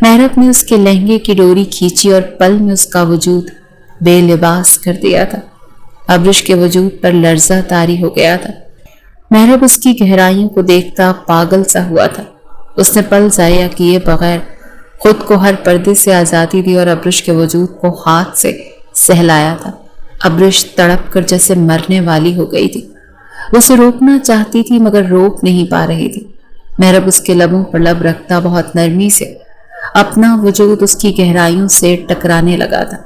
محرب نے اس کے لہنگے کی ڈوری کھینچی اور پل میں اس کا وجود بے لباس کر دیا تھا۔ ابرش کے وجود پر لرزہ طاری ہو گیا تھا۔ محرب اس کی گہرائیوں کو دیکھتا پاگل سا ہوا تھا۔ اس نے پل ضائع کیے بغیر خود کو ہر پردے سے آزادی دی اور ابرش کے وجود کو ہاتھ سے سہلایا تھا۔ ابرش تڑپ کر جیسے مرنے والی ہو گئی تھی۔ وہ اسے روکنا چاہتی تھی مگر روک نہیں پا رہی تھی۔ محرب اس کے لبوں پر لب رکھتا بہت نرمی سے اپنا وجود اس کی گہرائیوں سے ٹکرانے لگا تھا۔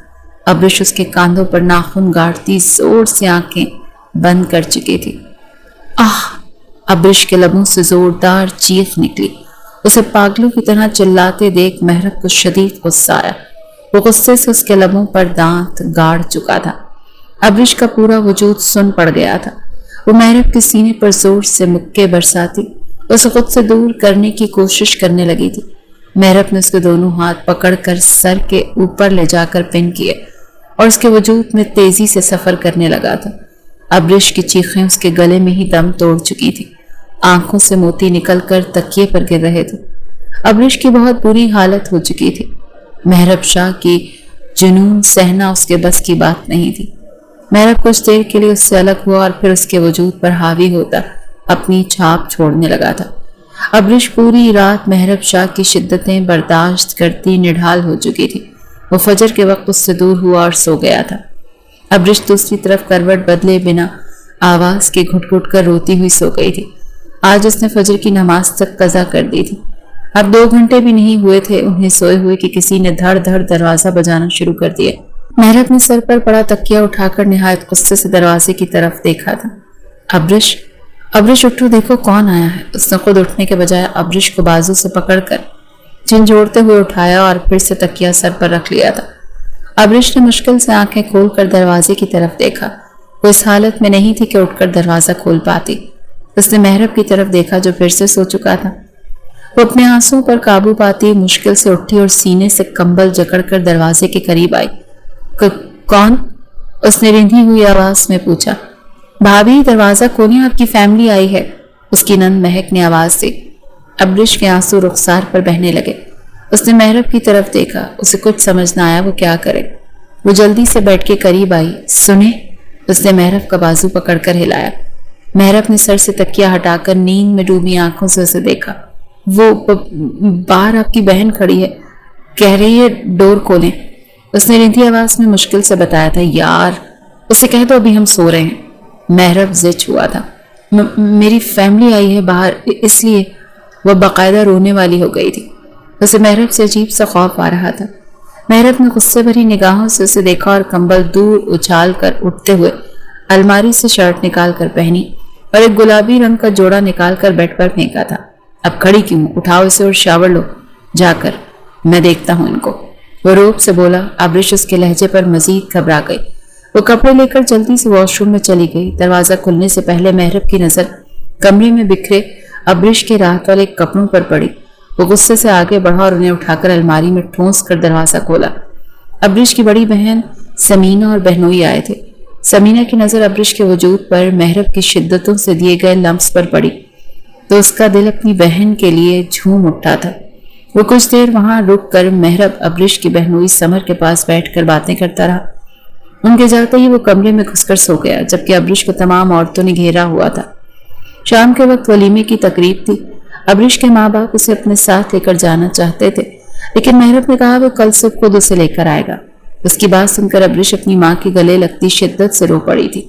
ابرش اس کے کاندھوں پر ناخن گاڑتی زور سے آنکھیں بند کر چکی تھی۔ آہ! ابرش کے لبوں سے زوردار چیخ نکلی۔ اسے پاگلوں کی طرح چلاتے دیکھ محرب کو شدید غصہ آیا۔ وہ غصے سے اس کے لبوں پر دانت گاڑ چکا تھا۔ ابرش کا پورا وجود سن پڑ گیا تھا۔ وہ محرب کے سینے پر زور سے مکے برساتی اسے خود سے دور کرنے کی کوشش کرنے لگی تھی۔ محرب نے اس کے دونوں ہاتھ پکڑ کر سر کے اوپر لے جا کر پن کیے اور اس کے وجود میں تیزی سے سفر کرنے لگا تھا۔ ابرش کی چیخیں اس کے گلے میں ہی دم توڑ چکی تھی۔ آنکھوں سے موتی نکل کر تکیے پر گر رہے تھے۔ ابرش کی بہت بری حالت ہو چکی تھی۔ محرب شاہ کی جنون سہنا اس کے بس کی بات نہیں تھی۔ محرب کچھ دیر کے لیے اس سے الگ ہوا اور پھر اس کے وجود پر حاوی ہوتا اپنی چھاپ چھوڑنے لگا تھا۔ ابرش پوری رات محرب شاہ کی شدتیں برداشت کرتی نڈھال ہو چکی تھی۔ وہ فجر کے وقت اس سے دور ہوا اور سو گیا تھا۔ ابرش دوسری طرف کروٹ بدلے بنا آواز کے گھٹ گھٹ کر روتی ہوئی سو گئی تھی۔ آج اس نے فجر کی نماز تک قضا کر دی تھی۔ اب 2 گھنٹے بھی نہیں ہوئے تھے انہیں سوئے ہوئے کہ کسی نے دھڑ دھڑ دروازہ بجانا شروع کر دیا۔ محرب نے سر پر پڑا تکیہ اٹھا کر نہایت غصے سے دروازے کی طرف دیکھا تھا۔ ابرش اٹھو، دیکھو کون آیا ہے۔ اس نے خود اٹھنے کے بجائے ابرش کو بازو سے پکڑ کر جھنجھوڑتے ہوئے اٹھایا اور پھر سے تکیہ سر پر رکھ لیا تھا۔ ابرش نے مشکل سے آنکھیں کھول کر دروازے کی طرف دیکھا۔ وہ اس حالت میں نہیں تھی کہ اٹھ کر دروازہ کھول پاتی۔ اس نے محرب کی طرف دیکھا جو پھر سے سو چکا تھا۔ وہ اپنے آنسوں پر قابو پاتی مشکل سے اٹھی اور سینے سے کمبل جکڑ کر دروازے کے قریب آئی۔ کون؟ اس نے رندھی ہوئی آواز میں پوچھا۔ بھابھی دروازہ کھولیں، آپ کی فیملی آئی ہے، اس کی نند مہک نے آواز دی۔ ابرش کے آنسو رخسار پر بہنے لگے۔ اس نے محرب کی طرف دیکھا۔ اسے کچھ سمجھ نہ آیا وہ کیا کرے۔ وہ جلدی سے بیٹھ کے قریب آئی۔ سنیں، اس نے محرب کا بازو پکڑ کر ہلایا۔ محرب نے سر سے تکیہ ہٹا کر نیند میں ڈوبی آنکھوں سے اسے دیکھا۔ وہ باہر آپ کی بہن کھڑی ہے، کہہ رہی ہے ڈور کھولیں۔ اس نے رندھی آواز میں مشکل سے بتایا تھا۔ یار اسے کہہ دو ابھی ہم سو رہے ہیں۔ محرب زچ ہوا تھا۔ میری فیملی آئی ہے باہر، اس لیے وہ باقاعدہ رونے والی ہو گئی تھی۔ اسے محرب سے عجیب سا خوف آ رہا تھا۔ محرب نے غصے بھری نگاہوں سے اسے دیکھا اور کمبل دور اچھال کر اٹھتے ہوئے الماری سے شرٹ نکال کر پہنی اور ایک گلابی رنگ کا جوڑا نکال کر بیڈ پر پھینکا تھا۔ اب کھڑی کیوں؟ اٹھاؤ اسے اور شاور لو جا کر، میں دیکھتا ہوں ان کو، وہ روب سے بولا۔ ابرش اس کے لہجے پر مزید گھبرا گئی۔ وہ کپڑے لے کر جلدی سے واش روم میں چلی گئی۔ دروازہ کھلنے سے پہلے محرب کی نظر کمرے میں بکھرے ابرش کے رات والے کپڑوں پر پڑی۔ وہ غصے سے آگے بڑھا اور انہیں اٹھا کر الماری میں ٹھونس کر دروازہ کھولا۔ ابرش کی بڑی بہن سمینہ اور بہنوئی آئے تھے۔ سمینہ کی نظر ابرش کے وجود پر محرب کی شدتوں سے دیے گئے لمس پر پڑی تو اس کا دل اپنی بہن کے لیے جھوم اٹھا تھا۔ وہ کچھ دیر وہاں رک کر محرب ابرش کی بہنوئی سمر کے پاس بیٹھ کر باتیں کرتا رہا۔ ان کے جاتے ہی وہ کمرے میں گھس کر سو گیا، جبکہ ابرش کو تمام عورتوں نے گھیرا ہوا تھا۔ شام کے وقت ولیمے کی تقریب تھی۔ ابرش کے ماں باپ اسے اپنے ساتھ لے کر جانا چاہتے تھے، لیکن محرب نے کہا وہ کل صبح خود اسے لے کر آئے گا۔ اس کی بات سن کر ابرش اپنی ماں کے گلے لگتی شدت سے رو پڑی تھی۔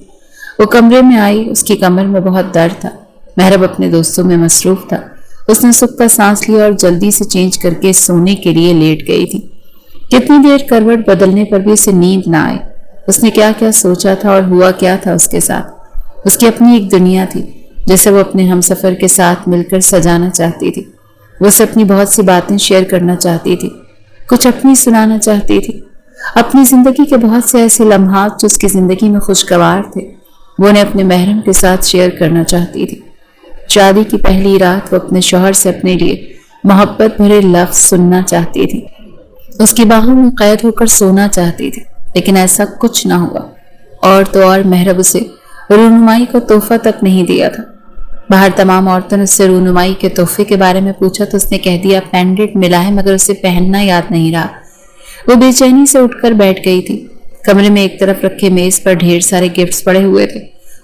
وہ کمرے میں آئی، اس کی کمر میں بہت درد تھا۔ محرب اپنے دوستوں میں مصروف تھا۔ اس نے سکھ کا سانس لیا اور جلدی سے چینج کر کے سونے کے لیے لیٹ گئی تھی۔ کتنی دیر کروٹ بدلنے پر بھی اسے نیند نہ آئی۔ اس نے کیا کیا سوچا تھا اور ہوا کیا تھا اس کے ساتھ۔ اس کی اپنی ایک دنیا تھی جسے وہ اپنے ہمسفر کے ساتھ مل کر سجانا چاہتی تھی۔ وہ اسے اپنی بہت سی باتیں شیئر کرنا چاہتی تھی، کچھ اپنی سنانا چاہتی تھی۔ اپنی زندگی کے بہت سے ایسے لمحات جو اس کی زندگی میں خوشگوار تھے وہ انہیں اپنے محرم کے ساتھ شیئر کرنا چاہتی تھی۔ شادی کی پہلی رات وہ اپنے شوہر سے اپنے لیے محبت بھرے لفظ سننا چاہتی تھی، اس کی باہوں میں قید ہو کر سونا چاہتی تھی، لیکن ایسا کچھ نہ ہوا۔ اور تو اور محرب اسے رونمائی کا تحفہ تک نہیں دیا تھا۔ باہر تمام عورتوں نے اس سے رونمائی کے تحفے کے بارے میں پوچھا تو اس نے کہہ دیا پینڈنٹ ملا ہے مگر اسے پہننا یاد نہیں رہا۔ وہ بے چینی سے اٹھ کر بیٹھ گئی تھی۔ کمرے میں ایک طرف رکھے میز پر ڈھیر سارے گفٹس پڑے ہوئے تھے۔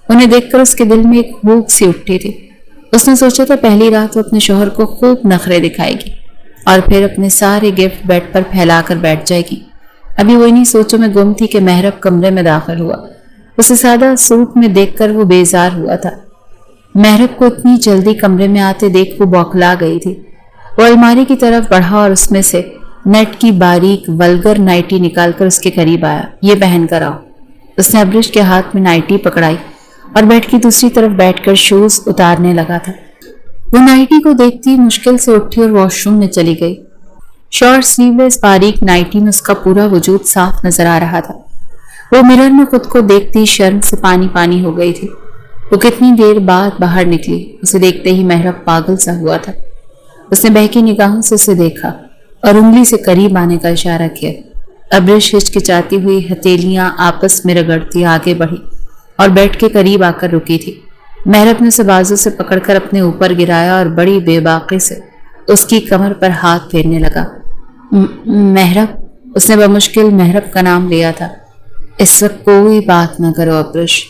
انہیں دیکھ کر اس کے دل میں ایک بھوک سی اٹھی تھی۔ اس نے سوچا تھا پہلی رات وہ اپنے شوہر کو خوب نخرے دکھائے گی اور پھر اپنے سارے گفٹ بیڈ پر پھیلا کر بیٹھ جائے گی۔ ابھی وہ انہی سوچوں میں گم تھی کہ مہرب کمرے میں داخل ہوا۔ اسے سادہ سوٹ میں دیکھ کر وہ بیزار ہوا تھا۔ مہرب کو اتنی جلدی کمرے میں آتے دیکھ وہ بوکھلا گئی تھی۔ وہ الماری کی طرف بڑھا اور اس میں سے نیٹ کی باریک ولگر نائٹی نکال کر اس کے قریب آیا۔ یہ پہن کر آؤ۔ اس نے ابرش کے ہاتھ میں نائٹی پکڑائی اور بیڈ کی دوسری طرف بیٹھ کر شوز اتارنے لگا تھا۔ وہ نائٹی کو دیکھتی مشکل سے اٹھی اور واش روم میں چلی گئی۔ شارٹ سلیو لیس باریک نائٹی میں اس کا پورا وجود صاف نظر آ رہا تھا۔ وہ مرر میں خود کو دیکھتی شرم سے پانی پانی ہو گئی تھی۔ وہ کتنی دیر بعد باہر نکلی۔ اسے دیکھتے ہی مہرب پاگل سا ہوا تھا۔ اس نے بہکی نگاہوں سے اسے دیکھا اور انگلی سے قریب آنے کا اشارہ کیا۔ ابرش ہچکچاتی ہوئی ہتھیلیاں آپس میں رگڑتی آگے بڑھی اور بیڈ کے قریب آ کر رکی تھی۔ مہرب نے اسے بازو سے پکڑ کر اپنے اوپر گرایا اور بڑی بے باکی سے اس کی کمر پر ہاتھ پھیرنے لگا۔ مہرب، اس نے بمشکل مہرب کا نام لیا تھا۔ اس وقت کوئی بات نہ کرو ابرش،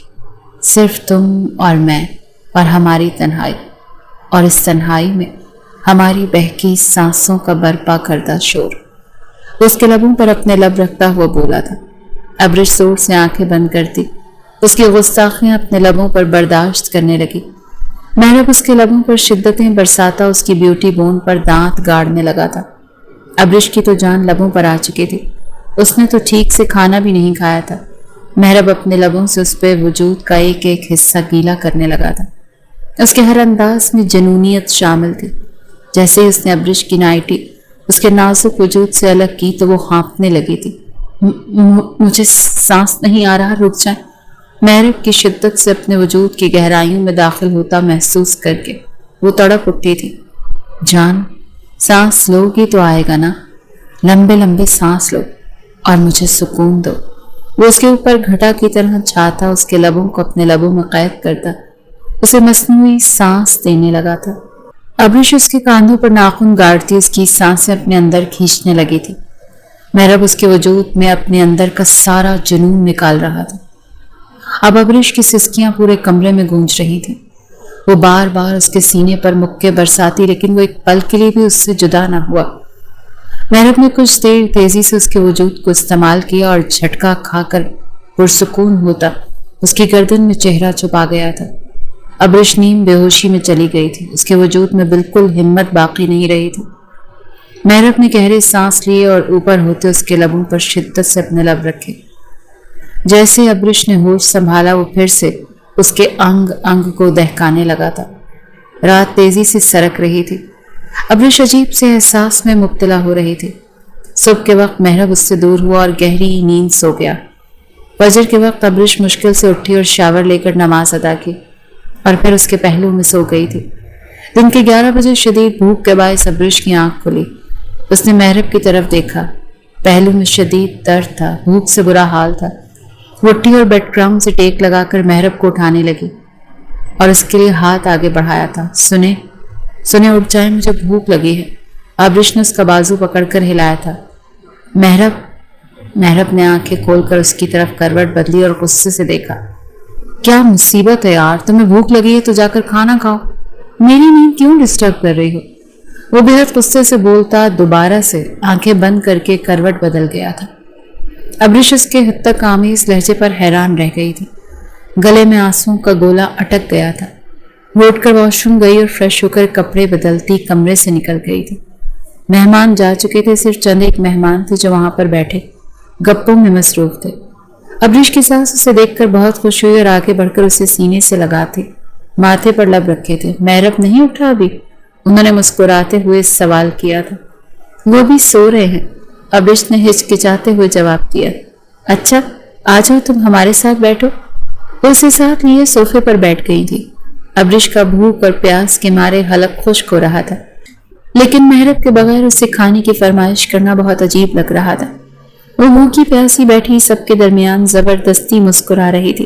صرف تم اور میں اور ہماری تنہائی، اور اس تنہائی میں ہماری بہکی سانسوں کا برپا کردہ شور۔ اس کے لبوں پر اپنے لب رکھتا ہوا بولا تھا۔ ابرش زور سے آنکھیں بند کرتی، اس کی گستاخیاں اپنے لبوں پر برداشت کرنے لگی۔ مہرب اس کے لبوں پر شدتیں برساتا اس کی بیوٹی بون پر دانت گاڑنے لگا تھا۔ ابرش کی تو جان لبوں پر آ چکی تھی۔ اس نے تو ٹھیک سے کھانا بھی نہیں کھایا تھا۔ مہرب اپنے لبوں سے اس پہ وجود کا ایک ایک حصہ گیلا کرنے لگا تھا۔ اس کے ہر انداز میں جنونیت شامل تھی۔ جیسے ہی اس نے ابرش کی نائٹی اس کے نازک وجود سے الگ کی تو وہ ہانپنے لگی تھی۔ مجھے سانس نہیں آ رہا، رک جائیں۔ مہرب کی شدت سے اپنے وجود کی گہرائیوں میں داخل ہوتا محسوس کر کے وہ تڑپ اٹھی تھی۔ جان، سانس لو گی تو آئے گا نا، لمبے لمبے سانس لو اور مجھے سکون دو۔ وہ اس کے اوپر گھٹا کی طرح چھاتا اس کے لبوں کو اپنے لبوں میں قید کرتا اسے مصنوعی سانس دینے لگا تھا۔ ابرش اس کے کاندھوں پر ناخن گاڑتی اس کی سانسیں اپنے اندر کھینچنے لگی تھی۔ مہرب اس کے وجود میں اپنے اندر کا سارا جنون نکال رہا تھا۔ اب ابرش کی سسکیاں پورے کمرے میں گونج رہی تھیں۔ وہ بار بار اس کے سینے پر مکے برساتی لیکن وہ ایک پل کے لیے بھی اس سے جدا نہ ہوا۔ مہرب نے کچھ دیر تیزی سے اس کے وجود کو استعمال کیا اور جھٹکا کھا کر پرسکون ہوتا اس کی گردن میں چہرہ چھپا گیا تھا۔ ابرش نیم بے ہوشی میں چلی گئی تھی۔ اس کے وجود میں بالکل ہمت باقی نہیں رہی تھی۔ مہرب نے گہرے سانس لیے اور اوپر ہوتے اس کے لبوں پر شدت سے اپنے لب رکھے۔ جیسے ابرش نے ہوش سنبھالا وہ پھر سے اس کے انگ انگ کو دہکانے لگا تھا۔ رات تیزی سے سرک رہی تھی۔ ابرش عجیب سے احساس میں مبتلا ہو رہی تھی۔ صبح کے وقت مہرب اس سے دور ہوا اور گہری نیند سو گیا۔ فجر کے وقت ابرش مشکل سے اٹھی اور شاور لے کر نماز ادا کی اور پھر اس کے پہلو میں سو گئی تھی۔ دن کے 11 بجے شدید بھوک کے باعث ابرش کی آنکھ کھلی۔ اس نے مہرب کی طرف دیکھا۔ پہلو میں شدید درد تھا، بھوک سے برا حال تھا۔ وہ اٹھی اور بیڈ گراؤنڈ سے ٹیک لگا کر مہرب کو اٹھانے لگی اور اس کے لیے ہاتھ آگے بڑھایا تھا۔ سنے اٹھ جائیں، مجھے بھوک لگی ہے۔ ابرش نے اس کا بازو پکڑ کر ہلایا تھا۔ مہرب نے آنکھیں کھول کر اس کی طرف کروٹ بدلی اور غصے سے دیکھا۔ کیا مصیبت ہے یار، تمہیں بھوک لگی ہے تو جا کر کھانا کھاؤ، میری نیند کیوں ڈسٹرب کر رہی ہو؟ وہ بے حد غصے سے بولتا دوبارہ سے آنکھیں بند کر کے کروٹ بدل گیا تھا۔ ابرش اس کے حد تک آمیز لہجے پر حیران رہ گئی تھی۔ گلے میں آنسوؤں کا گولا اٹک گیا تھا۔ وہ اٹھ کر واش روم گئی اور فریش ہو کر کپڑے بدلتی کمرے سے نکل گئی تھی۔ مہمان جا چکے تھے، صرف چند ایک مہمان تھے جو وہاں پر بیٹھے گپوں میں مصروف تھے۔ ابرش کی ساس اسے دیکھ کر بہت خوش ہوئی اور آگے بڑھ کر اسے سینے سے لگاتے ماتھے پر لب رکھے تھے۔ مہرب نہیں اٹھا ابھی؟ انہوں نے مسکراتے ہوئے سوال کیا تھا۔ وہ بھی سو رہے ہیں، ابرش نے ہچکچاتے ہوئے جواب دیا۔ اچھا آ جاؤ، تم ہمارے ساتھ بیٹھو۔ وہ اسے ساتھ لیے صوفے پر بیٹھ گئی تھی۔ ابرش کا بھوک اور پیاس کے مارے حلق خشک ہو رہا تھا، لیکن مہرب کے بغیر اسے کھانے کی فرمائش کرنا بہت عجیب لگ رہا تھا۔ وہ بھوکی پیاسی بیٹھی سب کے درمیان زبردستی مسکرا رہی تھی۔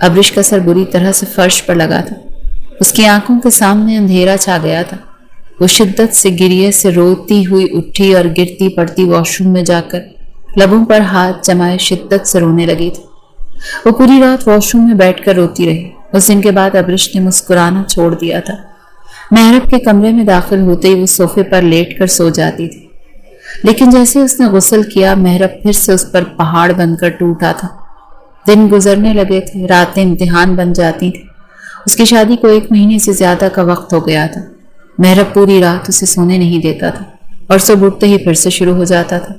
ابرش کا سر بری طرح سے فرش پر لگا تھا، اس کی آنکھوں کے سامنے اندھیرا چھا گیا تھا۔ وہ شدت سے گریے سے روتی ہوئی اٹھی اور گرتی پڑتی واش روم میں جا کر لبوں پر ہاتھ جمائے شدت سے رونے لگی تھی۔ وہ پوری رات واش روم میں بیٹھ کر روتی رہی۔ اس دن کے بعد ابرش نے مسکرانا چھوڑ دیا تھا۔ محرب کے کمرے میں داخل ہوتے ہی وہ صوفے پر لیٹ کر سو جاتی تھی، لیکن جیسے اس نے غسل کیا محرب پھر سے اس پر پہاڑ بن کر ٹوٹا تھا۔ دن گزرنے لگے تھے، راتیں امتحان بن جاتی تھیں۔ اس کی شادی کو 1 مہینے سے زیادہ کا وقت ہو گیا تھا۔ محرب پوری رات اسے سونے نہیں دیتا تھا اور صبح اٹھتے ہی پھر سے شروع ہو جاتا تھا۔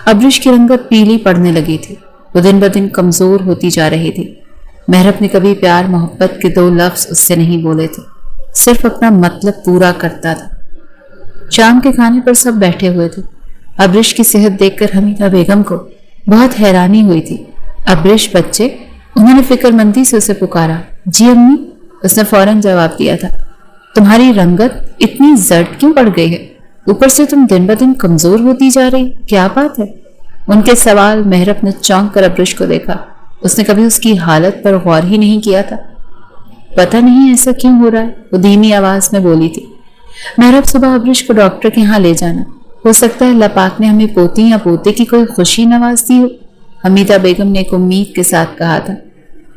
ابرش کی رنگت پیلی پڑنے لگی تھی، وہ دن بدن کمزور ہوتی جا رہی تھی۔ محرب نے کبھی پیار محبت کے 2 لفظ اس سے نہیں بولے تھے، صرف اپنا مطلب پورا کرتا تھا۔ شام کے کھانے پر سب بیٹھے ہوئے تھے۔ ابرش کی صحت دیکھ کر حمیدہ بیگم کو بہت حیرانی ہوئی تھی۔ ابرش بچے، انہوں نے فکر مندی سے اسے پکارا۔ جی امی، اس نے فوراً جواب دیا تھا۔ تمہاری رنگت اتنی زرد کیوں پڑ گئی ہے؟ اوپر سے تم دن بدن کمزور ہوتی جا رہی، کیا بات ہے؟ ان کے سوال محرب نے چونک کر ابرش کو دیکھا۔ اس نے کبھی اس کی حالت پر غور ہی نہیں کیا تھا۔ پتہ نہیں ایسا کیوں ہو رہا ہے، وہ دھیمی آواز میں بولی تھی۔ محرب صبح ابرش کو ڈاکٹر کے ہاں لے جانا، ہو سکتا ہے اللہ پاک نے ہمیں پوتی یا پوتے کی کوئی خوشی نواز دی ہو، حمیدہ بیگم نے ایک امید کے ساتھ کہا تھا۔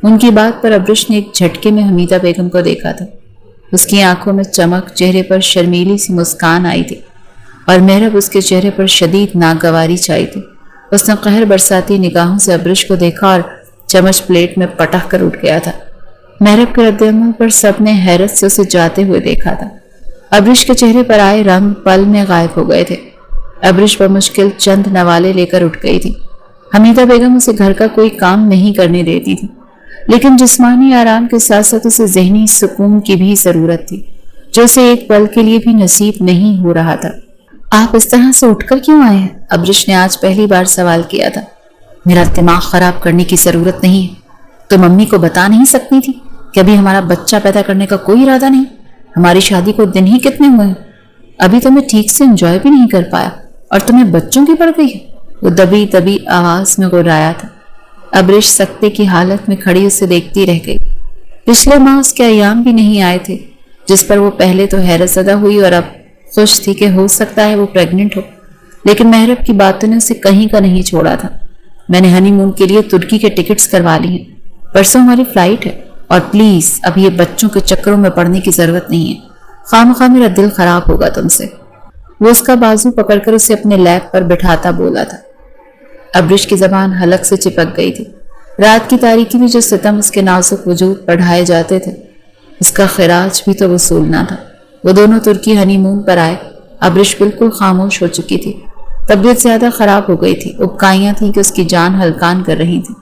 ان کی بات پر ابرش نے ایک جھٹکے میں حمیدہ بیگم کو دیکھا تھا۔ اس کی آنکھوں میں چمک، چہرے پر شرمیلی سی مسکان آئی تھی اور محرب اس کے چہرے پر شدید ناگواری چھائی تھی۔ اس نے قہر برساتی نگاہوں سے ابرش کو دیکھا اور چمچ پلیٹ میں پٹک کر اٹھ گیا تھا۔ محرب کے رد عمل پر سب نے حیرت سے اسے جاتے ہوئے دیکھا تھا۔ ابرش کے چہرے پر آئے رنگ پل میں غائب ہو گئے تھے۔ ابرش بمشکل چند نوالے لے کر اٹھ گئی تھی۔ حمیدہ بیگم اسے گھر کا کوئی کام نہیں کرنے دیتی تھی، لیکن جسمانی آرام کے ساتھ ساتھ اسے ذہنی سکون کی بھی ضرورت تھی، جو اسے ایک پل کے لیے بھی نصیب نہیں ہو رہا تھا۔ آپ اس طرح سے اٹھ کر کیوں آئے ہیں؟ ابرش نے آج پہلی بار سوال کیا تھا۔ میرا دماغ خراب کرنے کی ضرورت نہیں ہے۔ تم امی کو بتا نہیں سکتی تھی کہ ابھی ہمارا بچہ پیدا کرنے کا کوئی ارادہ نہیں؟ ہماری شادی کو دن ہی کتنے ہوئے ہیں، ابھی تو میں ٹھیک سے انجوائے بھی نہیں کر پایا اور تمہیں بچوں کی پڑ گئی ہے۔ وہ دبی دبی آواز میں گرایا تھا۔ ابرش سکتے کی حالت میں کھڑی اسے دیکھتی رہ گئی۔ پچھلے ماہ اس کے ایام بھی نہیں آئے تھے، جس پر وہ پہلے تو حیرت زدہ ہوئی اور اب خوش تھی کہ ہو سکتا ہے وہ پریگننٹ ہو، لیکن محرب کی باتوں نے اسے کہیں کا نہیں چھوڑا تھا۔ میں نے ہنی مون کے لیے ترکی کے ٹکٹس کروا لی ہیں، پرسوں ہماری فلائٹ ہے، اور پلیز اب یہ بچوں کے چکروں میں پڑنے کی ضرورت نہیں ہے، خواہ میرا دل خراب ہوگا تم سے۔ وہ اس کا بازو پکڑ کر اسے اپنے لیپ پر بٹھاتا بولا تھا۔ ابرش کی زبان حلق سے چپک گئی تھی۔ رات کی تاریکی میں جو ستم اس کے نازک وجود پر ڈھائے جاتے تھے، اس کا خراج بھی تو وصولنا تھا۔ وہ دونوں ترکی ہنی مون پر آئے۔ ابرش بالکل خاموش ہو چکی تھی، طبیعت زیادہ خراب ہو گئی تھی، ابکائیاں تھیں کہ اس کی جان ہلکان کر رہی تھی۔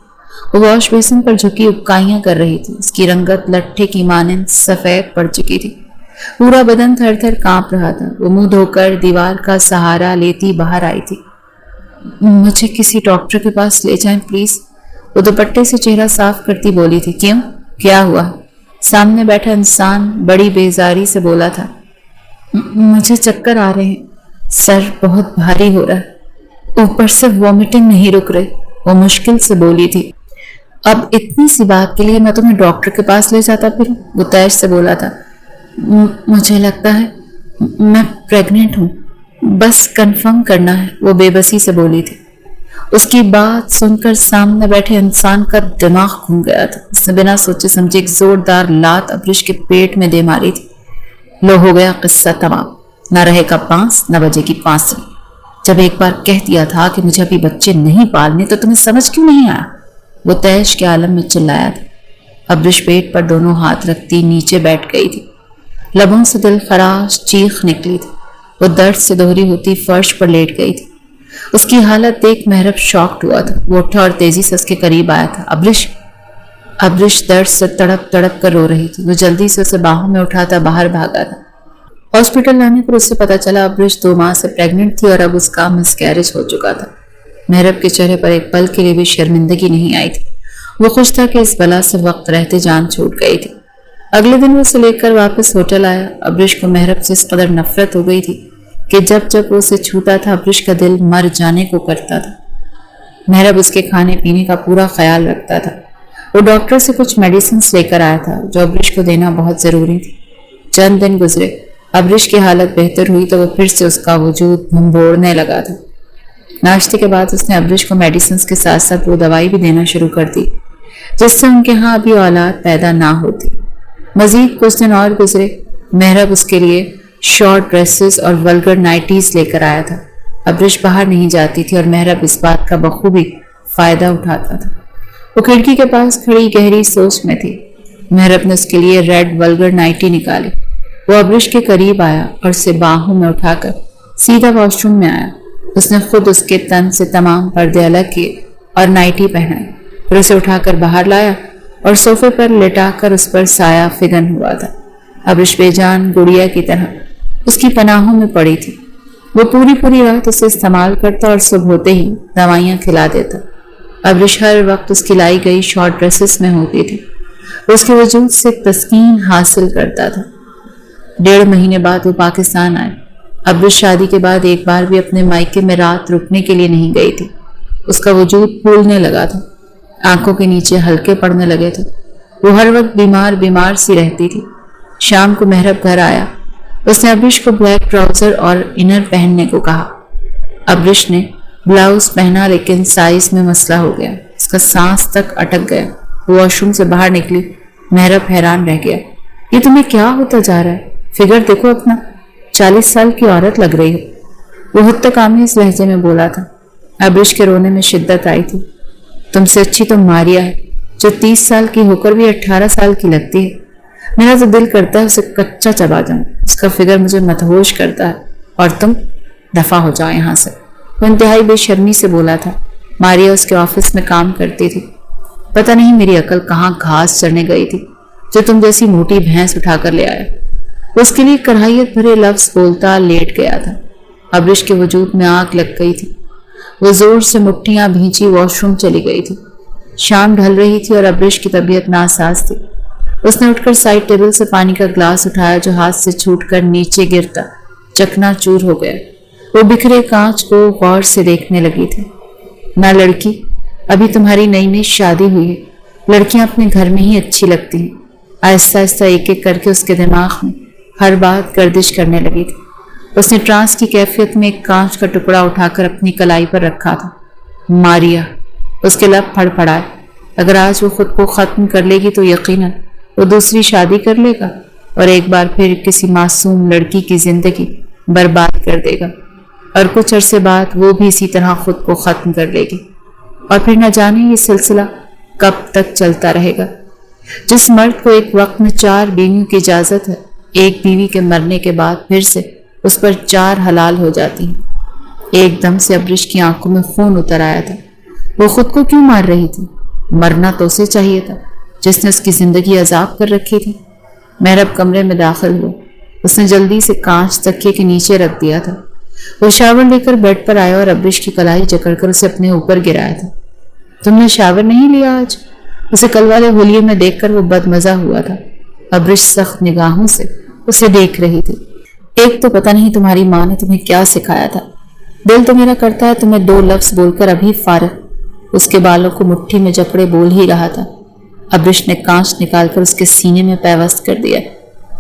وہ واش بیسن پر جھکی ابکائیاں کر رہی تھی، اس کی رنگت لٹھے کی مانند سفید پڑ چکی تھی، پورا بدن تھر تھر کانپ رہا تھا۔ وہ منہ دھو کر دیوار کا سہارا لیتی باہر آئی تھی۔ مجھے کسی ڈاکٹر کے پاس لے جائیں پلیز، وہ دوپٹے سے چہرہ صاف کرتی بولی تھی۔ کیوں؟ کیا ہوا؟ سامنے بیٹھا انسان بڑی بیزاری سے بولا تھا۔ مجھے چکر آ رہے ہیں، سر بہت بھاری ہو رہا ہے، اوپر سے وومٹنگ نہیں رک رہی، وہ مشکل سے بولی تھی۔ اب اتنی سی بات کے لیے میں تمہیں ڈاکٹر کے پاس لے جاتا پھر، وہ تیش سے بولا تھا۔ مجھے لگتا ہے میں پریگننٹ ہوں، بس کنفرم کرنا ہے، وہ بے بسی سے بولی تھی۔ اس کی بات سن کر سامنے بیٹھے انسان کا دماغ گھوم گیا تھا۔ اس نے بنا سوچے سمجھے ایک زوردار لات ابرش کے پیٹ میں دے ماری تھی۔ لو ہو گیا قصہ تمام، نہ رہے گا بانس نہ بجے گی بانسری۔ جب ایک بار کہہ دیا تھا کہ مجھے ابھی بچے نہیں پالنے تو تمہیں سمجھ کیوں نہیں آیا، وہ تیش کے عالم میں چلایا تھا۔ ابرش پیٹ پر دونوں ہاتھ رکھتی نیچے بیٹھ گئی تھی، لبوں سے دل خراش چیخ نکلی تھی۔ وہ درد سے دوہری ہوتی فرش پر لیٹ گئی تھی۔ اس کی حالت دیکھ محرب شاکڈ ہوا تھا، وہ اٹھا اور تیزی سے اس کے قریب آیا تھا۔ ابرش درد سے تڑپ تڑپ کر رو رہی تھی۔ وہ جلدی سے اسے باہوں میں اٹھاتا باہر بھاگا تھا۔ ہاسپٹل لانے پر اس سے پتا چلا ابرش 2 ماہ سے پریگننٹ تھی اور اب اس کا مسکیریج ہو چکا تھا۔ محرب کے چہرے پر ایک پل کے لیے بھی شرمندگی نہیں آئی تھی۔ وہ خوش تھا کہ اس بلا سے وقت رہتے جان چھوٹ گئی تھی۔ اگلے دن وہ اسے لے کر واپس ہوٹل آیا۔ ابرش کو محرب سے اس قدر نفرت ہو گئی تھی کہ جب جب وہ اسے چھوتا تھا ابرش کا دل مر جانے کو کرتا تھا۔ محرب اس کے کھانے پینے کا پورا خیال رکھتا تھا۔ وہ ڈاکٹر سے کچھ میڈیسنز لے کر آیا تھا جو ابرش کو دینا بہت ضروری تھی۔ چند دن گزرے، ابرش کی حالت بہتر ہوئی تو وہ پھر سے اس کا وجود بھنبوڑنے لگا تھا۔ ناشتے کے بعد اس نے ابرش کو میڈیسنز کے ساتھ ساتھ وہ دوائی بھی دینا شروع کر دی جس سے ان کے ہاں ابھی اولاد پیدا نہ ہوتی۔ مزید کچھ دن اور گزرے، محرب اس کے لیے شارٹ ڈریسز اور ولگر نائٹیز لے کر آیا تھا۔ ابرش باہر نہیں جاتی تھی اور محرب اس بات کا بخوبی فائدہ اٹھاتا تھا۔ وہ کھڑکی کے پاس کھڑی گہری سوچ میں تھی۔ محرب نے اس کے لیے ریڈ ولگر نائٹی نکالی۔ وہ ابرش کے قریب آیا اور اسے باہوں میں اٹھا کر سیدھا واش روم میں آیا۔ اس نے خود اس کے تن سے تمام پردے الگ کیے اور نائٹی پہنائی، پھر اسے اٹھا کر باہر لایا اور صوفے پر لٹا کر اس پر سایہ فگن ہوا تھا۔ ابرش بے جان گڑیا کی طرح اس کی پناہوں میں پڑی تھی۔ وہ پوری رات اسے استعمال کرتا اور صبح ہوتے ہی دوائیاں کھلا دیتا۔ ابرش ہر وقت اس کی لائی گئی شارٹ ڈریسز میں ہوتی تھی۔ اس کے وجود سے تسکین حاصل کرتا تھا۔ 1.5 مہینے بعد وہ پاکستان آئے۔ ابرش شادی کے بعد ایک بار بھی اپنے مائکے میں رات رکنے کے لیے نہیں گئی تھی۔ اس کا وجود پھولنے لگا تھا، آنکھوں کے نیچے ہلکے پڑنے لگے تھے۔ وہ ہر وقت بیمار سی رہتی تھی۔ شام کو محرب گھر آیا۔ اس نے ابرش کو بلیک ٹراؤزر اور انر پہننے کو کہا۔ ابرش نے بلاؤز پہنا لیکن سائز میں مسئلہ ہو گیا۔ اس کا سانس تک اٹک گیا۔ وہ واش روم سے باہر نکلی۔ محرب حیران رہ گیا۔ یہ تمہیں کیا ہوتا جا رہا ہے؟ فگر دیکھو اپنا، 40 سال کی عورت لگ رہی ہو۔ وہ حد تک آمیز لہجے میں بولا تھا۔ ابرش کے رونے میں شدت آئی تھی۔ تم سے اچھی تو ماریا ہے جو 30 سال کی ہو کر بھی 18 سال کی لگتی ہے۔ میرا تو دل کرتا ہے اسے کچا چبا جاؤں۔ اس کا فگر مجھے مدہوش کرتا ہے اور تم دفع ہو جاؤ یہاں سے۔ وہ انتہائی بے شرمی سے بولا تھا۔ ماریا اس کے آفس میں کام کرتی تھی۔ پتہ نہیں میری عقل کہاں گھاس چرنے گئی تھی جو تم جیسی موٹی بھینس اٹھا کر لے آیا۔ وہ اس کے لیے کراہیت بھرے لفظ بولتا لیٹ گیا تھا۔ ابرش کے وجود میں آگ لگ گئی تھی۔ وہ زور سے مٹھیاں بھینچی واش روم چلی گئی تھی۔ شام ڈھل رہی تھی اور ابرش کی طبیعت ناساز تھی۔ اس نے اٹھ کر سائڈ ٹیبل سے پانی کا گلاس اٹھایا جو ہاتھ سے چھوٹ کر نیچے گرتا چکنا چور ہو گیا۔ وہ بکھرے کانچ کو غور سے دیکھنے لگی تھی۔ نہ لڑکی، ابھی تمہاری نئی شادی ہوئی ہے۔ لڑکیاں اپنے گھر میں ہی اچھی لگتی ہیں۔ آہستہ آہستہ ایک ایک کر کے اس کے دماغ میں ہر بات گردش کرنے لگی تھی۔ اس نے ٹرانس کی کیفیت میں ایک کانچ کا ٹکڑا اٹھا کر اپنی کلائی پر رکھا تھا۔ ماریا، اس کے لب پھڑ پڑائے۔ اگر آج وہ خود کو ختم کر لے گی تو یقیناً وہ دوسری شادی کر لے گا اور ایک بار پھر کسی معصوم لڑکی کی زندگی برباد کر دے گا، اور کچھ عرصے بعد وہ بھی اسی طرح خود کو ختم کر لے گی، اور پھر نہ جانے یہ سلسلہ کب تک چلتا رہے گا۔ جس مرد کو ایک وقت میں 4 بیویوں کی اجازت ہے، ایک بیوی کے مرنے کے بعد پھر سے اس پر 4 حلال ہو جاتی ہیں۔ ایک دم سے ابرش کی آنکھوں میں خون اتر آیا تھا۔ وہ خود کو کیوں مار رہی تھی؟ مرنا تو اسے چاہیے تھا جس نے اس کی زندگی عذاب کر رکھی تھی۔ محرب کمرے میں داخل ہوا۔ اس نے جلدی سے کانچ تکیے کے نیچے رکھ دیا تھا۔ وہ شاور لے کر بیڈ پر آیا اور ابرش کی کلائی جکڑ کر اسے اپنے اوپر گرایا تھا۔ تم نے شاور نہیں لیا آج؟ اسے کل والے ہولیے میں دیکھ کر وہ بد مزہ ہوا تھا۔ ابرش سخت نگاہوں سے اسے دیکھ رہی تھی۔ ایک تو پتہ نہیں تمہاری ماں نے تمہیں کیا سکھایا تھا۔ دل تو میرا کرتا ہے تمہیں 2 لفظ بول کر ابھی فارغ۔ اس کے بالوں کو مٹھی میں جکڑے بول ہی رہا تھا۔ ابرش نے کانچ نکال کر اس کے سینے میں پیوست کر دیا۔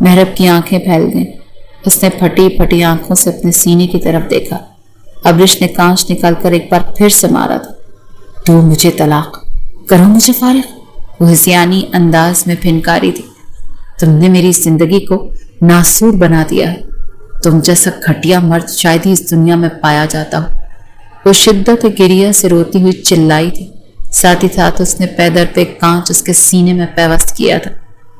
محرب کی آنکھیں پھیل گئیں۔ اس نے پھٹی پھٹی آنکھوں سے اپنے سینے کی طرف دیکھا۔ ابرش نے کانچ نکال کر ایک بار پھر سے مارا تھا۔ تو مجھے طلاق، کرو مجھے فارغ۔ وہ ہذیانی انداز میں پھنکاری تھی۔ تم نے میری زندگی کو ناسور بنا دیا ہے۔ تم جیسا گھٹیا مرد شاید ہی اس دنیا میں پایا جاتا ہو۔ وہ شدت گریہ سے روتی ہوئی چلائی تھی۔ ساتھ ہی ساتھ اس نے پیدر پہ کانچ اس کے سینے میں پیوست کیا تھا۔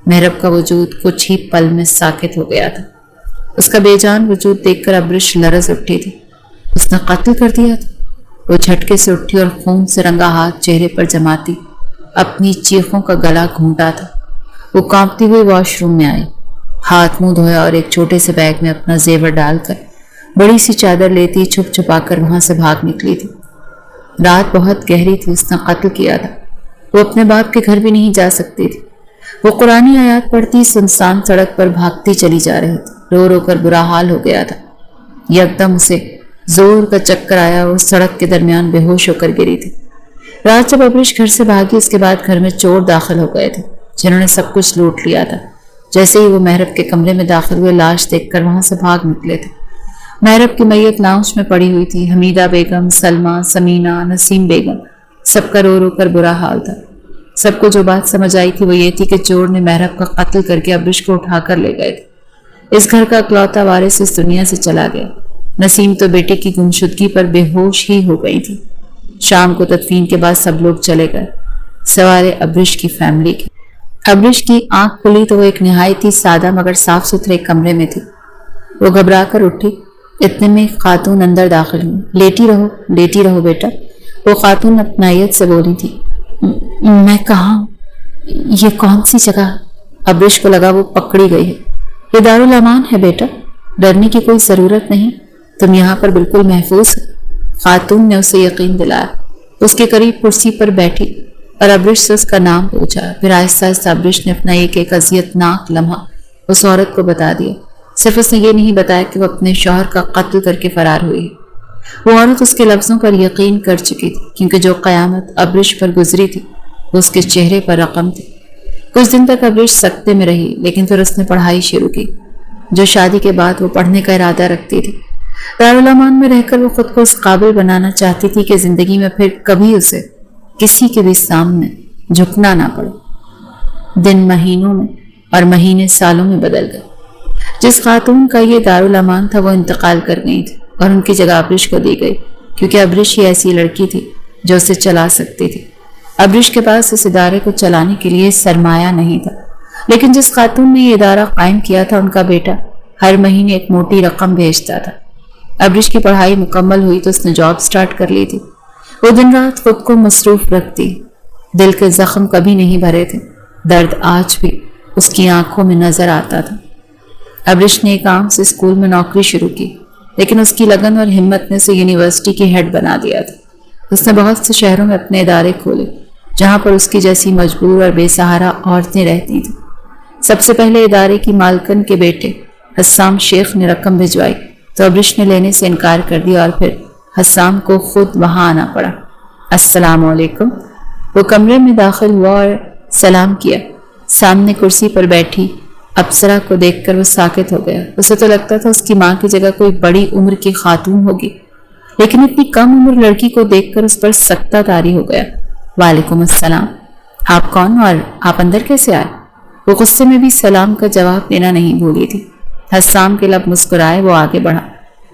محرب کا وجود کچھ ہی پل میں ساکت ہو گیا تھا۔ اس کا بے جان وجود دیکھ کر ابرش لرز اٹھی تھی۔ اس نے قتل کر دیا تھا۔ وہ جھٹکے سے اٹھی اور خون سے رنگا ہاتھ چہرے پر جماتی اپنی چیخوں کا گلا گھونٹا تھا۔ وہ کانپتی ہوئی واش روم میں آئی، ہاتھ منہ دھویا اور ایک چھوٹے سے بیگ میں اپنا زیور ڈال کر بڑی سی چادر لیتی چھپ چھپا کر وہاں سے بھاگ نکلی تھی۔ رات بہت گہری تھی۔ اس نے قتل کیا تھا۔ وہ اپنے باپ کے گھر بھی نہیں جا سکتی تھی۔ وہ قرآنی آیات پڑھتی سنسان سڑک پر بھاگتی چلی جا رہی تھی۔ رو رو کر برا حال ہو گیا تھا۔ یکدم اسے زور کا چکر آیا اور سڑک کے درمیان بے ہوش ہو کر گری تھی۔ رات جب ابرش گھر سے بھاگی اس کے بعد گھر میں چور داخل ہو گئے تھے جنہوں نے سب کچھ لوٹ لیا تھا۔ جیسے ہی وہ محرب کے کمرے میں داخل ہوئے لاش دیکھ کر وہاں سے بھاگ نکلے تھے۔ محرب کی میت لاؤنج میں پڑی ہوئی تھی۔ حمیدہ بیگم، سلمہ، سمینہ، نسیم بیگم، سب کا رو رو کر برا حال تھا۔ سب کو جو بات سمجھ آئی تھی وہ یہ تھی کہ چور نے محرب کا قتل کر کے ابرش کو اٹھا کر لے گئے تھے۔ اس گھر کا اکلوتا وارث اس دنیا سے چلا گیا۔ نسیم تو بیٹے کی گمشدگی پر بے ہوش ہی ہو گئی تھی۔ شام کو تدفین کے بعد سب لوگ چلے گئے سوائے ابرش کی فیملی کی۔ ابرش کی آنکھ کھلی تو وہ ایک نہایت ہی سادہ مگر صاف ستھرے کمرے میں تھی۔ وہ گھبرا کر اٹھی، اتنے میں ایک خاتون اندر داخل ہوئی۔ لیٹی رہو بیٹا، وہ خاتون اپنائیت سے بولی تھی۔ میں کہاں ہوں؟ یہ کون سی جگہ؟ ابرش کو لگا وہ پکڑی گئی ہے۔ یہ دارالامان ہے بیٹا، ڈرنے کی کوئی ضرورت نہیں، تم یہاں پر بالکل محفوظ ہو۔ خاتون نے اسے یقین دلایا۔ اس کے قریب کرسی پر بیٹھی اور ابرش سے اس کا نام پوچھا۔ پھر آہستہ آہستہ ابرش نے اپنا ایک اذیتناک لمحہ اس عورت کو بتا دیا۔ صرف اس نے یہ نہیں بتایا کہ وہ اپنے شوہر کا قتل کر کے فرار ہوئی ہے۔ وہ عورت اس کے لفظوں پر یقین کر چکی تھی کیونکہ جو قیامت ابرش پر گزری تھی وہ اس کے چہرے پر رقم تھی۔ کچھ دن تک ابرش سکتے میں رہی لیکن پھر اس نے پڑھائی شروع کی جو شادی کے بعد وہ پڑھنے کا ارادہ رکھتی تھی۔ دارالامان میں رہ کر وہ خود کو اس قابل بنانا چاہتی تھی کہ زندگی میں پھر کبھی اسے کسی کے بھی سامنے جھکنا نہ پڑے۔ دن مہینوں میں اور مہینے سالوں میں بدل گئے۔ جس خاتون کا یہ دارالامان تھا وہ انتقال کر گئی تھی اور ان کی جگہ ابرش کو دی گئی کیونکہ ابرش ہی ایسی لڑکی تھی جو اسے چلا سکتی تھی۔ ابرش کے پاس اس ادارے کو چلانے کے لیے سرمایہ نہیں تھا، لیکن جس خاتون نے یہ ادارہ قائم کیا تھا ان کا بیٹا ہر مہینے ایک موٹی رقم بھیجتا تھا۔ ابرش کی پڑھائی مکمل ہوئی تو اس نے جاب سٹارٹ کر لی تھی۔ وہ دن رات خود کو مصروف رکھتی، دل کے زخم کبھی نہیں بھرے تھے، درد آج بھی اس کی آنکھوں میں نظر آتا تھا۔ ابرش نے ایک عام سے اسکول میں نوکری شروع کی لیکن اس کی لگن اور ہمت نے اسے یونیورسٹی کی ہیڈ بنا دیا تھا۔ اس نے بہت سے شہروں میں اپنے ادارے کھولے جہاں پر اس کی جیسی مجبور اور بے سہارا عورتیں رہتی تھیں۔ سب سے پہلے ادارے کی مالکن کے بیٹے حسام شیخ نے رقم بھجوائی تو ابرش نے لینے سے انکار کر دیا اور پھر حسام کو خود وہاں آنا پڑا۔ السلام علیکم۔ وہ کمرے میں داخل ہوا اور سلام کیا۔ سامنے کرسی پر بیٹھی ابصرہ کو دیکھ کر وہ ساکت ہو گیا۔ اسے تو لگتا تھا اس کی ماں کی جگہ کوئی بڑی عمر کی خاتون ہوگی، لیکن اتنی کم عمر لڑکی کو دیکھ کر اس پر سکتہ طاری ہو گیا۔ وعلیکم السلام، آپ کون اور آپ اندر کیسے آئے؟ وہ غصے میں بھی سلام کا جواب دینا نہیں بھولی تھی۔ حسام کے لب مسکرائے، وہ آگے بڑھا۔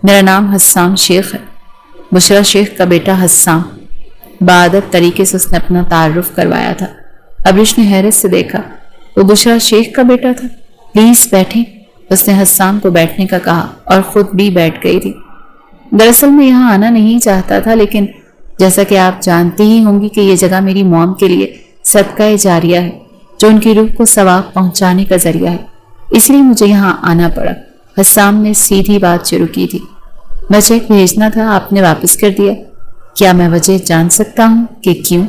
میرا نام حسام شیخ ہے، بشرا شیخ کا بیٹا حسام۔ بادب طریقے سے اس نے اپنا تعارف کروایا تھا۔ ابرش نے حیرت سے دیکھا، وہ بشرا شیخ کا بیٹا تھا۔ پلیز بیٹھیں، اس نے حسام کو بیٹھنے کا کہا اور خود بھی بیٹھ گئی تھی۔ دراصل میں یہاں آنا نہیں چاہتا تھا، لیکن جیسا کہ آپ جانتی ہی ہوں گی کہ یہ جگہ میری موم کے لیے صدقہ جاریہ ہے جو ان کی روح کو ثواب پہنچانے کا ذریعہ ہے، اس لیے مجھے یہاں آنا پڑا۔ حسام نے سیدھی بات شروع کی تھی۔ میں چیک بھیجنا تھا، آپ نے واپس کر دیا، کیا میں وجہ جان سکتا ہوں کہ کیوں؟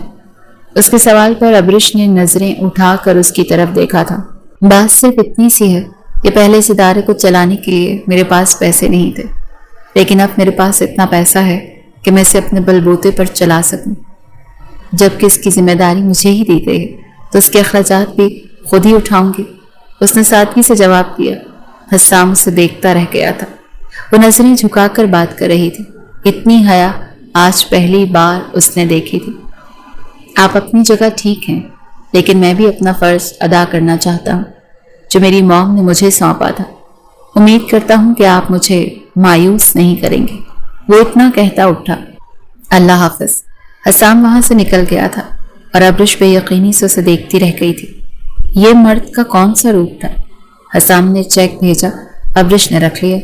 اس کے سوال پر ابرش نے نظریں اٹھا کر اس کی طرف دیکھا تھا۔ بات صرف اتنی سی ہے کہ پہلے اس ادارے کو چلانے کے لیے میرے پاس پیسے نہیں تھے، لیکن اب میرے پاس اتنا پیسہ ہے کہ میں اسے اپنے بل بوتے پر چلا سکوں۔ جبکہ اس کی ذمہ داری مجھے ہی دی گئی ہے تو اس کے اخراجات بھی خود ہی اٹھاؤں گی، اس نے سادگی سے جواب دیا۔ حسام اسے دیکھتا رہ گیا تھا۔ وہ نظریں جھکا کر بات کر رہی تھی۔ اتنی حیا آج پہلی بار اس نے دیکھی تھی۔ آپ اپنی جگہ ٹھیک ہیں، لیکن میں بھی اپنا فرض ادا کرنا چاہتا ہوں جو میری موم نے مجھے سونپا تھا۔ امید کرتا ہوں کہ آپ مجھے مایوس نہیں کریں گے۔ وہ اتنا کہتا اٹھا۔ اللہ حافظ۔ حسام وہاں سے نکل گیا تھا اور ابرش بے یقینی سے اسے دیکھتی رہ گئی تھی۔ یہ مرد کا کون سا روپ تھا؟ حسام نے چیک بھیجا، ابرش نے رکھ لیا۔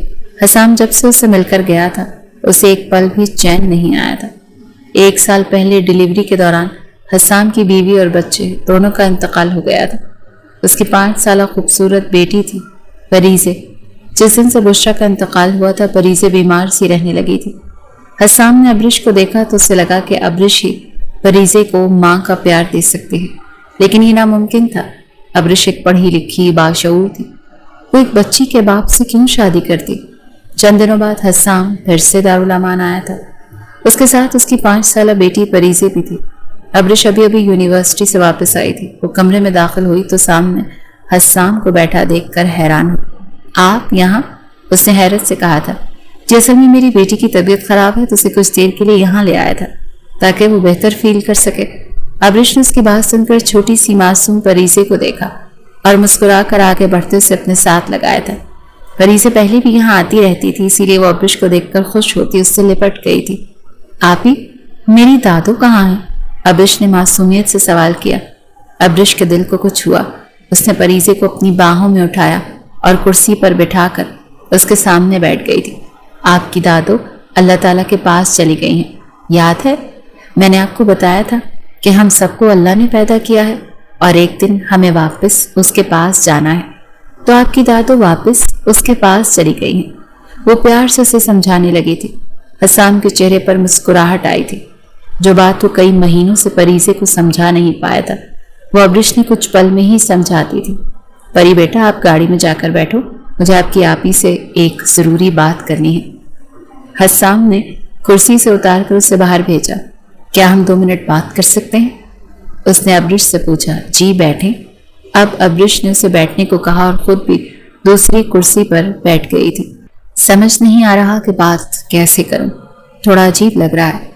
حسام جب سے اسے مل کر گیا تھا اسے ایک پل بھی چین نہیں آیا تھا۔ 1 سال پہلے ڈیلیوری کے دوران حسام کی بیوی اور بچے دونوں کا انتقال ہو گیا تھا۔ اس کی 5 سالہ خوبصورت بیٹی تھی پریزے۔ جس دن سے بشرا کا انتقال ہوا تھا پریزے بیمار سی رہنے لگی تھی۔ حسام نے ابرش کو دیکھا تو اسے لگا کہ ابرش ہی پریزے کو ماں کا پیار دے سکتی ہے، لیکن یہ ناممکن تھا۔ ابرش ایک پڑھی لکھی باشعور تھی، وہ ایک بچی کے باپ سے کیوں شادی کرتی؟ چند دنوں بعد حسام پھر سے دارالامان آیا تھا۔ اس کے ساتھ اس کی 5 سالہ بیٹی پریزے بھی تھی۔ ابرش ابھی ابھی یونیورسٹی سے واپس آئی تھی۔ وہ کمرے میں داخل ہوئی تو سامنے حسام کو بیٹھا دیکھ کر حیران ہوئی۔ آپ یہاں؟ اس نے حیرت سے کہا تھا۔ جی اصل میں میری بیٹی کی طبیعت خراب ہے تو اسے کچھ دیر کے لیے یہاں لے آیا تھا تاکہ وہ بہتر فیل کر سکے۔ ابرش نے اس کی بات سن کر چھوٹی سی معصوم پریزے کو دیکھا اور مسکرا کر آگے بڑھتے اسے اپنے ساتھ لگایا تھا۔ پریزے پہلے بھی یہاں آتی رہتی تھی، اسی لیے وہ ابرش کو دیکھ کر خوش ہوتی اس سے لپٹ گئی تھی۔ آپ ہی میری دادو کہاں ہیں؟ ابرش نے معصومیت سے سوال کیا۔ ابرش کے دل کو کچھ ہوا۔ اس نے پریزے کو اپنی باہوں میں اٹھایا اور کرسی پر بٹھا کر اس کے سامنے بیٹھ گئی تھی۔ آپ کی دادو اللہ تعالیٰ کے پاس چلی گئی ہیں، یاد ہے؟ میں نے آپ کو بتایا تھا کہ ہم سب کو اللہ نے پیدا کیا ہے اور ایک دن ہمیں واپس اس کے پاس جانا ہے۔ تو آپ کی دادو واپس اس کے پاس چلی گئی ہیں۔ وہ پیار سے اسے سمجھانے لگی تھی۔ حسام کے چہرے پر مسکراہٹ آئی تھی۔ جو بات وہ کئی مہینوں سے پریزے کو سمجھا نہیں پایا تھا وہ ابرش نے کچھ پل میں ہی سمجھاتی تھی۔ پری بیٹا آپ گاڑی میں جا کر بیٹھو، مجھے آپ کی آپی سے ایک ضروری بات کرنی ہے۔ حسام نے کرسی سے اتار کر اسے باہر بھیجا۔ کیا ہم 2 منٹ بات کر سکتے ہیں؟ اس نے ابرش سے پوچھا۔ جی بیٹھیں۔ اب ابرش نے اسے بیٹھنے کو کہا اور خود بھی دوسری کرسی پر بیٹھ گئی تھی۔ سمجھ نہیں آ رہا کہ بات کیسے کروں، تھوڑا عجیب لگ رہا ہے،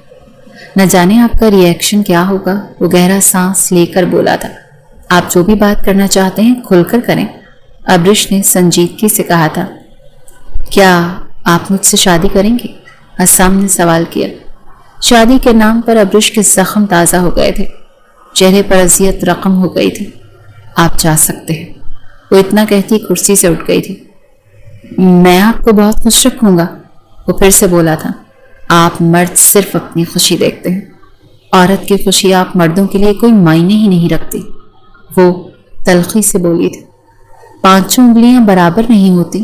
نہ جانے آپ کا ری ایکشن کیا ہوگا۔ وہ گہرا سانس لے کر بولا تھا۔ آپ جو بھی بات کرنا چاہتے ہیں کھل کر کریں، ابرش نے سنجیدگی سے کہا تھا۔ کیا آپ مجھ سے شادی کریں گے؟ حسام نے سوال کیا۔ شادی کے نام پر ابرش کے زخم تازہ ہو گئے تھے، چہرے پر اذیت رقم ہو گئی تھی۔ آپ جا سکتے ہیں، وہ اتنا کہتی کرسی سے اٹھ گئی تھی۔ میں آپ کو بہت خوش رکھوں گا، وہ پھر سے بولا تھا۔ آپ مرد صرف اپنی خوشی دیکھتے ہیں، عورت کی خوشی آپ مردوں کے لیے کوئی معنی ہی نہیں رکھتی، وہ تلخی سے بولی تھی۔ 5 انگلیاں برابر نہیں ہوتی۔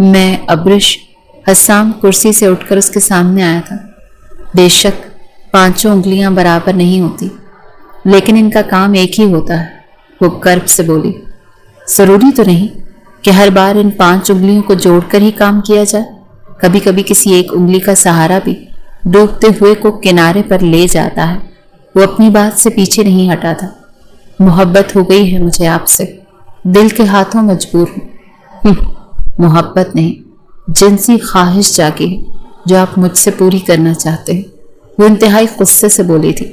میں ابرش، حسام کرسی سے اٹھ کر اس کے سامنے آیا تھا۔ بے شک 5 انگلیاں برابر نہیں ہوتی، لیکن ان کا کام ایک ہی ہوتا ہے، وہ کرب سے بولی۔ ضروری تو نہیں کہ ہر بار ان 5 انگلیوں کو جوڑ کر ہی کام کیا جائے، کبھی کبھی کسی ایک انگلی کا سہارا بھی ڈوبتے ہوئے کو کنارے پر لے جاتا ہے۔ وہ اپنی بات سے پیچھے نہیں ہٹا تھا۔ محبت ہو گئی ہے مجھے آپ سے، دل کے ہاتھوں مجبور ہوں۔ محبت نہیں، جنسی خواہش جاگی ہے جو آپ مجھ سے پوری کرنا چاہتے ہیں، وہ انتہائی غصے سے بولی تھی۔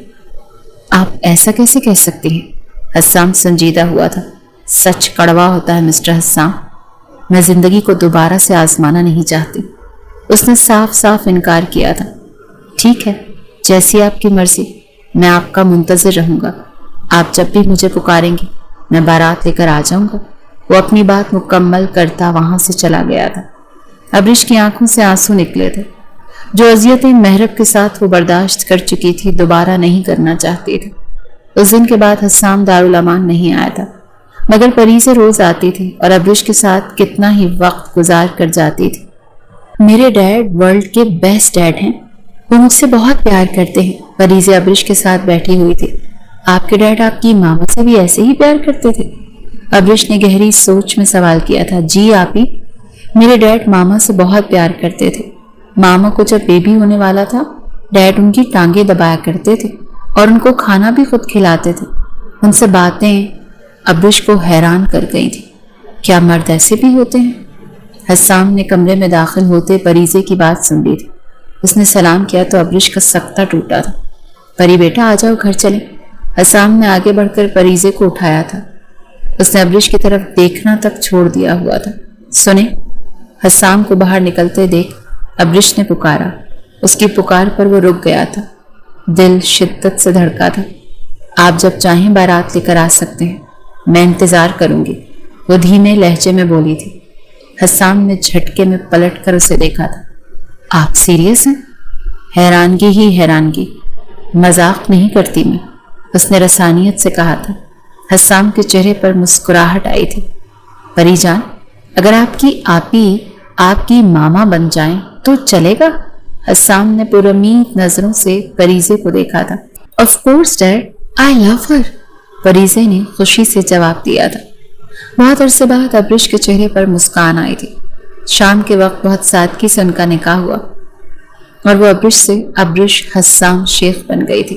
آپ ایسا کیسے کہہ سکتی ہیں؟ حسام سنجیدہ ہوا تھا۔ سچ کڑوا ہوتا ہے مسٹر حسام، میں زندگی کو دوبارہ سے آزمانا نہیں چاہتی۔ اس نے صاف صاف انکار کیا تھا۔ ٹھیک ہے، جیسی آپ کی مرضی، میں آپ کا منتظر رہوں گا۔ آپ جب بھی مجھے پکاریں گی میں بارات لے کر آ جاؤں گا۔ وہ اپنی بات مکمل کرتا وہاں سے چلا گیا تھا۔ ابرش کی آنکھوں سے آنسو نکلے تھے۔ جو اذیتیں محرب کے ساتھ وہ برداشت کر چکی تھی دوبارہ نہیں کرنا چاہتی تھی۔ اس دن کے بعد حسام دارالامان نہیں آیا تھا، مگر پریزے روز آتی تھی اور ابرش کے ساتھ کتنا ہی وقت گزار کر جاتی تھی۔ میرے ڈیڈ ورلڈ کے بیسٹ ڈیڈ ہیں، وہ مجھ سے بہت پیار کرتے ہیں۔ پریزے ابرش کے ساتھ بیٹھی ہوئی تھی۔ آپ کے ڈیڈ آپ کی ماما سے بھی ایسے ہی پیار کرتے تھے؟ ابرش نے گہری سوچ میں سوال کیا تھا۔ جی آپ ہی، میرے ڈیڈ ماما سے بہت پیار کرتے تھے۔ ماما کو جب بیبی ہونے والا تھا ڈیڈ ان کی ٹانگیں دبایا کرتے تھے اور ان کو کھانا بھی خود کھلاتے تھے۔ ان سے باتیں ابرش کو حیران کر گئی تھی۔ کیا مرد ایسے بھی ہوتے ہیں؟ حسام نے کمرے میں داخل ہوتے پریزے کی بات سن لی تھی۔ اس نے سلام کیا تو ابرش کا سکتہ ٹوٹا تھا۔ پری بیٹا آ جاؤ، گھر چلیں۔ حسام نے آگے بڑھ کر پریزے کو اٹھایا تھا۔ اس نے ابرش کی طرف دیکھنا تک چھوڑ دیا ہوا تھا۔ سنیں، حسام کو باہر نکلتے دیکھ ابرش نے پکارا۔ اس کی پکار پر وہ رک گیا تھا، دل شدت سے دھڑکا تھا۔ آپ جب چاہیں بارات لے کر آ سکتے ہیں، میں انتظار کروں گی، وہ دھیمے لہجے میں بولی تھی۔ حسام نے جھٹکے میں پلٹ کر اسے دیکھا تھا۔ آپ سیریس ہیں؟ حیرانگی ہی حیرانگی، مذاق نہیں کرتی میں، اس نے رسانیت سے کہا تھا۔ حسام کے چہرے پر مسکراہٹ آئی تھی۔ پری جان، اگر آپ کی آپی آپ کی ماما بن جائیں تو چلے گا؟ حسام نے پرامید نظروں سے پریزے کو دیکھا تھا۔ آف کورس ڈیڈ، آئی لو ہر، پریزے نے خوشی سے جواب دیا تھا۔ بہت عرصے بعد ابرش کے چہرے پر مسکان آئی تھی۔ شام کے وقت بہت سادگی سے ان کا نکاح ہوا اور وہ ابرش سے ابرش حسام شیخ بن گئی تھی۔